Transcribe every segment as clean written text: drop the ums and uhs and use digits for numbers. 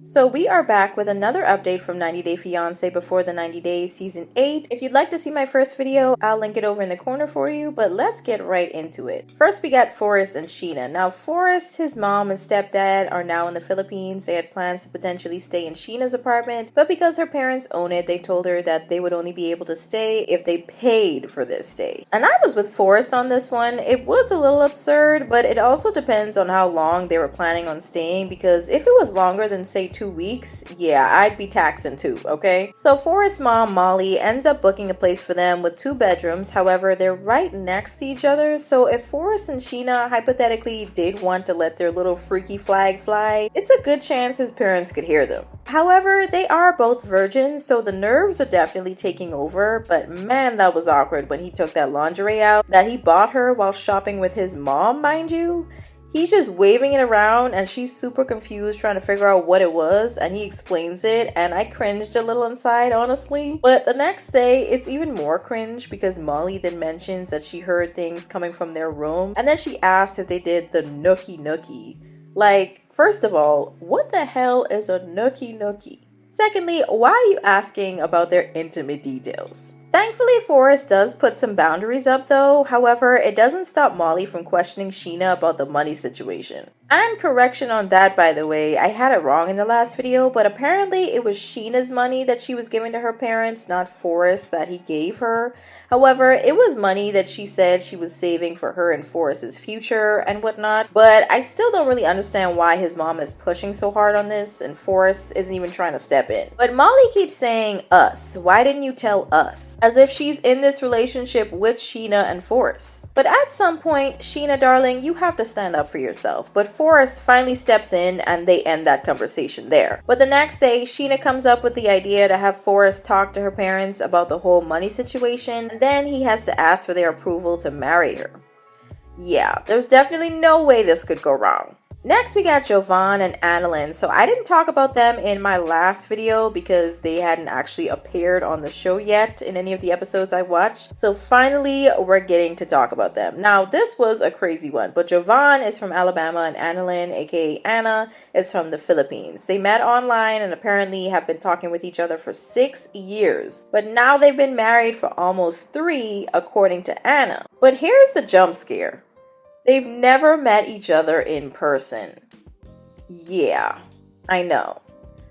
So we are back with another update from 90 Day Fiancé before the 90 Days Season 8. If you'd like to see my first video, I'll link it over in the corner for you, but let's get right into it. First we got Forrest and Sheena. Now Forrest, his mom and stepdad are now in the Philippines. They had plans to potentially stay in Sheena's apartment, but because her parents own it, they told her that they would only be able to stay if they paid for their stay. And I was with Forrest on this one. It was a little absurd, but it also depends on how long they were planning on staying, because if it was longer than say 2 weeks, yeah, I'd be taxing too, okay? So Forrest's mom, Molly, ends up booking a place for them with 2 bedrooms. However, they're right next to each other, so if Forrest and Sheena hypothetically did want to let their little freaky flag fly, it's a good chance his parents could hear them. However, they are both virgins, so the nerves are definitely taking over, but man, that was awkward when he took that lingerie out that he bought her while shopping with his mom, mind you. He's just waving it around and she's super confused trying to figure out what it was, and he explains it and I cringed a little inside, honestly. But the next day it's even more cringe because Molly then mentions that she heard things coming from their room, and then she asks if they did the nookie nookie. Like, first of all, what the hell is a nookie nookie? Secondly, why are you asking about their intimate details? Thankfully, Forrest does put some boundaries up though. However, it doesn't stop Molly from questioning Sheena about the money situation. And correction on that, by the way, I had it wrong in the last video, but apparently it was Sheena's money that she was giving to her parents, not Forrest that he gave her. However, it was money that she said she was saving for her and Forrest's future and whatnot, but I still don't really understand why his mom is pushing so hard on this and Forrest isn't even trying to step in. But Molly keeps saying us. Why didn't you tell us? As if she's in this relationship with Sheena and Forrest. But at some point, Sheena darling, you have to stand up for yourself. But Forrest finally steps in and they end that conversation there. But the next day, Sheena comes up with the idea to have Forrest talk to her parents about the whole money situation, and then he has to ask for their approval to marry her. Yeah, there's definitely no way this could go wrong. Next, we got Jovan and Annalyn. So I didn't talk about them in my last video because they hadn't actually appeared on the show yet in any of the episodes I watched. So finally, we're getting to talk about them. Now, this was a crazy one, but Jovan is from Alabama and Annalyn, aka Anna, is from the Philippines. They met online and apparently have been talking with each other for 6 years. But now they've been married for almost 3, according to Anna. But here's the jump scare. They've never met each other in person. Yeah, I know.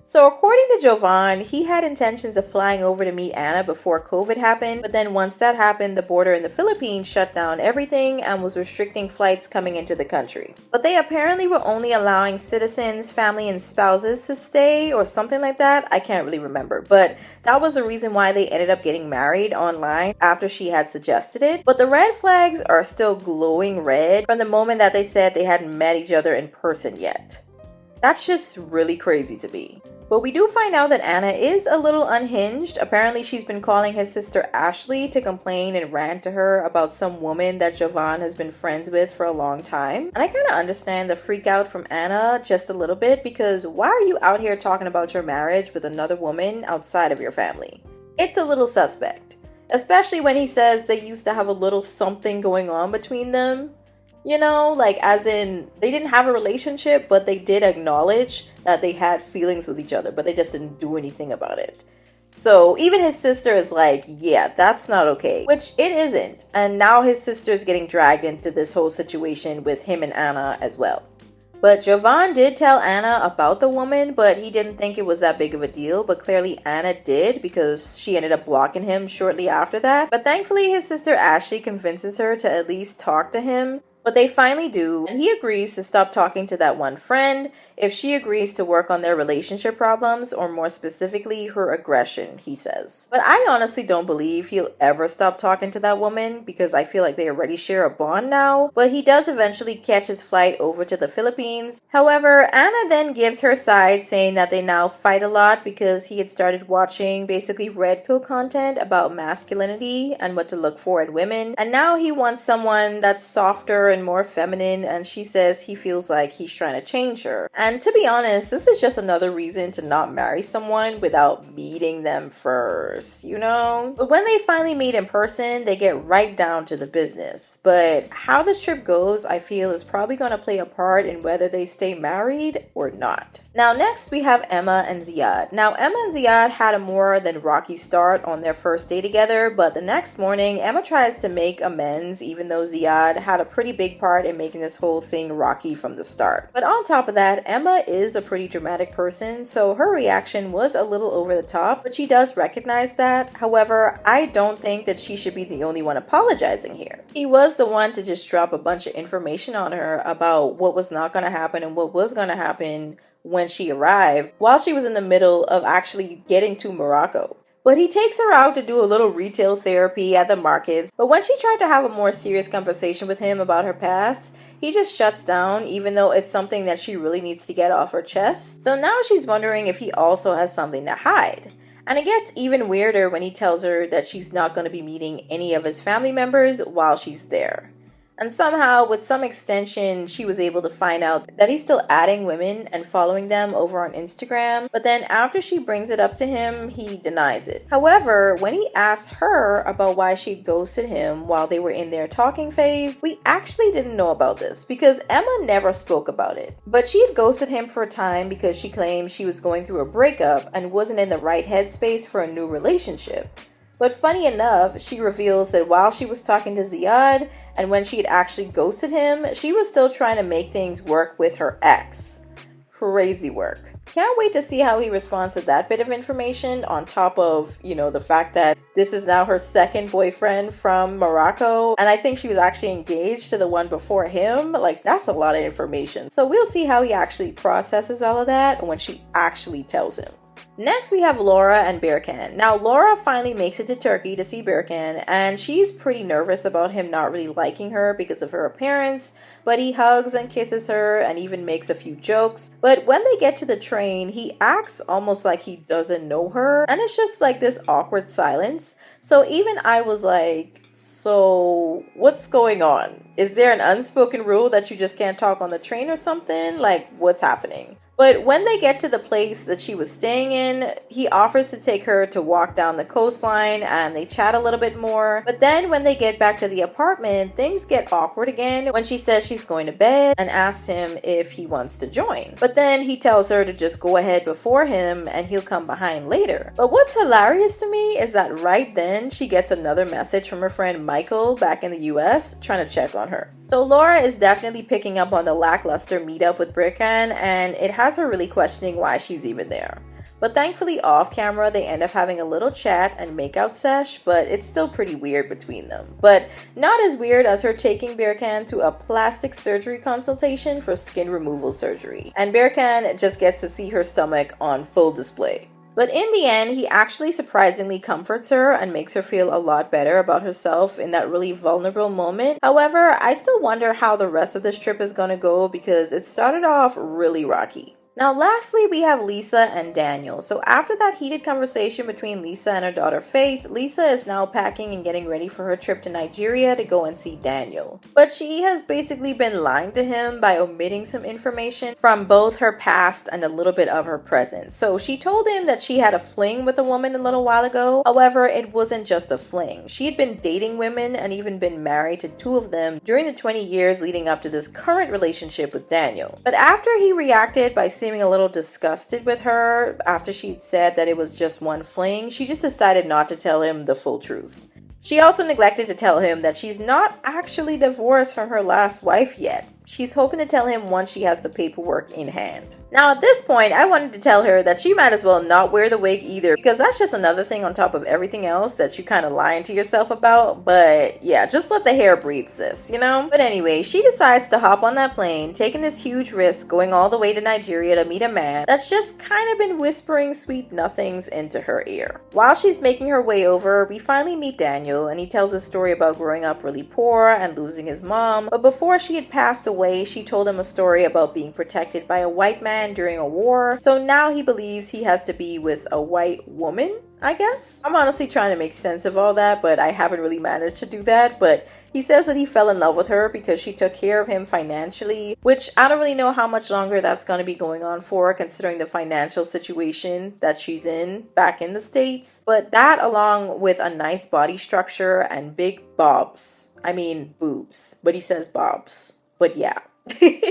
So according to Jovan, he had intentions of flying over to meet Anna before COVID happened, but then once that happened, the border in the Philippines shut down everything and was restricting flights coming into the country. But they apparently were only allowing citizens, family, and spouses to stay or something like that. I can't really remember, but that was the reason why they ended up getting married online after she had suggested it. But the red flags are still glowing red from the moment that they said they hadn't met each other in person yet. That's just really crazy to me. But we do find out that Anna is a little unhinged. Apparently she's been calling his sister Ashley to complain and rant to her about some woman that Jovan has been friends with for a long time. And I kind of understand the freak out from Anna just a little bit, because why are you out here talking about your marriage with another woman outside of your family? It's a little suspect, especially when he says they used to have a little something going on between them. You know, like as in they didn't have a relationship, but they did acknowledge that they had feelings with each other, but they just didn't do anything about it. So even his sister is like, yeah, that's not okay, which it isn't. And now his sister is getting dragged into this whole situation with him and Anna as well. But Jovan did tell Anna about the woman, but he didn't think it was that big of a deal. But clearly Anna did, because she ended up blocking him shortly after that. But thankfully his sister Ashley convinces her to at least talk to him. But they finally do, and he agrees to stop talking to that one friend if she agrees to work on their relationship problems, or more specifically, her aggression, he says. But I honestly don't believe he'll ever stop talking to that woman, because I feel like they already share a bond now. But he does eventually catch his flight over to the Philippines. However, Anna then gives her side, saying that they now fight a lot because he had started watching basically red pill content about masculinity and what to look for in women. And now he wants someone that's softer and more feminine, and she says he feels like he's trying to change her. And to be honest, this is just another reason to not marry someone without meeting them first, you know? But when they finally meet in person, they get right down to the business. But how this trip goes, I feel, is probably going to play a part in whether they stay married or not. Now next we have Emma and Ziad. Now Emma and Ziad had a more than rocky start on their first day together, but the next morning Emma tries to make amends even though Ziad had a pretty big part in making this whole thing rocky from the start. But on top of that, Emma is a pretty dramatic person, so her reaction was a little over the top, but she does recognize that. However, I don't think that she should be the only one apologizing here. He was the one to just drop a bunch of information on her about what was not going to happen and what was going to happen when she arrived, while she was in the middle of actually getting to Morocco. But he takes her out to do a little retail therapy at the markets, but when she tried to have a more serious conversation with him about her past, he just shuts down, even though it's something that she really needs to get off her chest. So now she's wondering if he also has something to hide. And it gets even weirder when he tells her that she's not going to be meeting any of his family members while she's there. And somehow, with some extension, she was able to find out that he's still adding women and following them over on Instagram. But then after she brings it up to him, he denies it. However, when he asks her about why she ghosted him while they were in their talking phase, we actually didn't know about this because Emma never spoke about it. But she had ghosted him for a time because she claimed she was going through a breakup and wasn't in the right headspace for a new relationship. But funny enough, she reveals that while she was talking to Ziad and when she had actually ghosted him, she was still trying to make things work with her ex. Crazy work. Can't wait to see how he responds to that bit of information on top of, the fact that this is now her second boyfriend from Morocco. And I think she was actually engaged to the one before him. Like, that's a lot of information. So we'll see how he actually processes all of that when she actually tells him. Next, we have Laura and Berkan. Now, Laura finally makes it to Turkey to see Berkan, and she's pretty nervous about him not really liking her because of her appearance, but he hugs and kisses her and even makes a few jokes. But when they get to the train, he acts almost like he doesn't know her, and it's just like this awkward silence. So even I was like, so what's going on? Is there an unspoken rule that you just can't talk on the train or something? Like, what's happening? But when they get to the place that she was staying in, he offers to take her to walk down the coastline and they chat a little bit more. But then when they get back to the apartment, things get awkward again when she says she's going to bed and asks him if he wants to join. But then he tells her to just go ahead before him and he'll come behind later. But what's hilarious to me is that right then she gets another message from her friend Michael back in the US trying to check on her. So Laura is definitely picking up on the lackluster meetup with Berkan, and it has her really questioning why she's even there. But thankfully off camera they end up having a little chat and makeout sesh, but it's still pretty weird between them. But not as weird as her taking Berkan to a plastic surgery consultation for skin removal surgery. And Berkan just gets to see her stomach on full display. But in the end, he actually surprisingly comforts her and makes her feel a lot better about herself in that really vulnerable moment. However, I still wonder how the rest of this trip is going to go because it started off really rocky. Now lastly, we have Lisa and Daniel. So after that heated conversation between Lisa and her daughter Faith, Lisa is now packing and getting ready for her trip to Nigeria to go and see Daniel. But she has basically been lying to him by omitting some information from both her past and a little bit of her present. So she told him that she had a fling with a woman a little while ago. However, it wasn't just a fling. She had been dating women and even been married to 2 of them during the 20 years leading up to this current relationship with Daniel. But after he reacted by seeming a little disgusted with her after she'd said that it was just one fling, she just decided not to tell him the full truth. She also neglected to tell him that she's not actually divorced from her last wife yet. She's hoping to tell him once she has the paperwork in hand. Now at this point, I wanted to tell her that she might as well not wear the wig either, because that's just another thing on top of everything else that you kind of lying to yourself about. But yeah, just let the hair breathe, sis, But anyway, she decides to hop on that plane, taking this huge risk going all the way to Nigeria to meet a man that's just kind of been whispering sweet nothings into her ear. While she's making her way over, we finally meet Daniel, and he tells a story about growing up really poor and losing his mom. But before she had passed away, way, she told him a story about being protected by a white man during a war. So now he believes he has to be with a white woman, I guess. I'm honestly trying to make sense of all that, but I haven't really managed to do that. But he says that he fell in love with her because she took care of him financially, which I don't really know how much longer that's going to be going on for, considering the financial situation that she's in back in the States. But that, along with a nice body structure and big bobs. I mean boobs, but he says bobs. But yeah.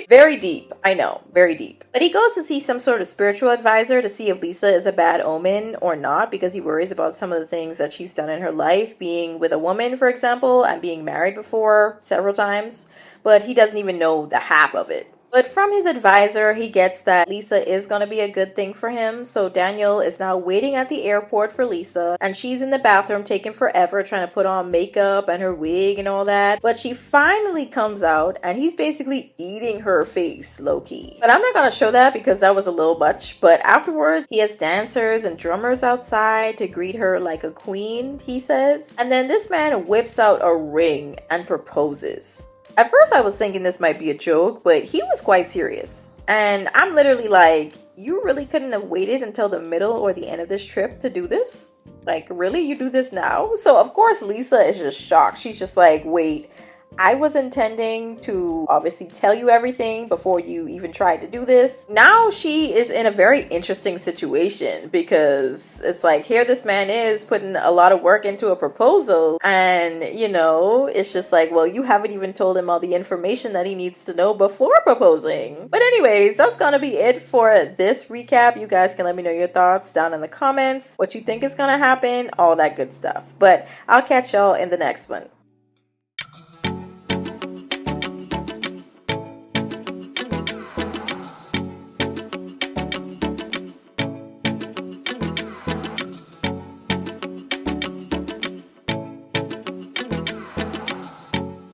Very deep, I know, very deep. But he goes to see some sort of spiritual advisor to see if Lisa is a bad omen or not, because he worries about some of the things that she's done in her life, being with a woman, for example, and being married before several times. But he doesn't even know the half of it. But from his advisor, he gets that Lisa is going to be a good thing for him. So Daniel is now waiting at the airport for Lisa, and she's in the bathroom taking forever trying to put on makeup and her wig and all that. But she finally comes out, and he's basically eating her face, low-key. But I'm not going to show that because that was a little much. But afterwards, he has dancers and drummers outside to greet her like a queen, he says. And then this man whips out a ring and proposes. At first I was thinking this might be a joke, but he was quite serious. And I'm literally like, you really couldn't have waited until the middle or the end of this trip to do this? Like, really? You do this now? So of course Lisa is just shocked. She's just like, wait, I was intending to obviously tell you everything before you even tried to do this. Now she is in a very interesting situation because it's like, here this man is putting a lot of work into a proposal, and you know, it's just like, well, you haven't even told him all the information that he needs to know before proposing. But anyways, that's gonna be it for this recap. You guys can let me know your thoughts down in the comments, what you think is gonna happen, all that good stuff. But I'll catch y'all in the next one.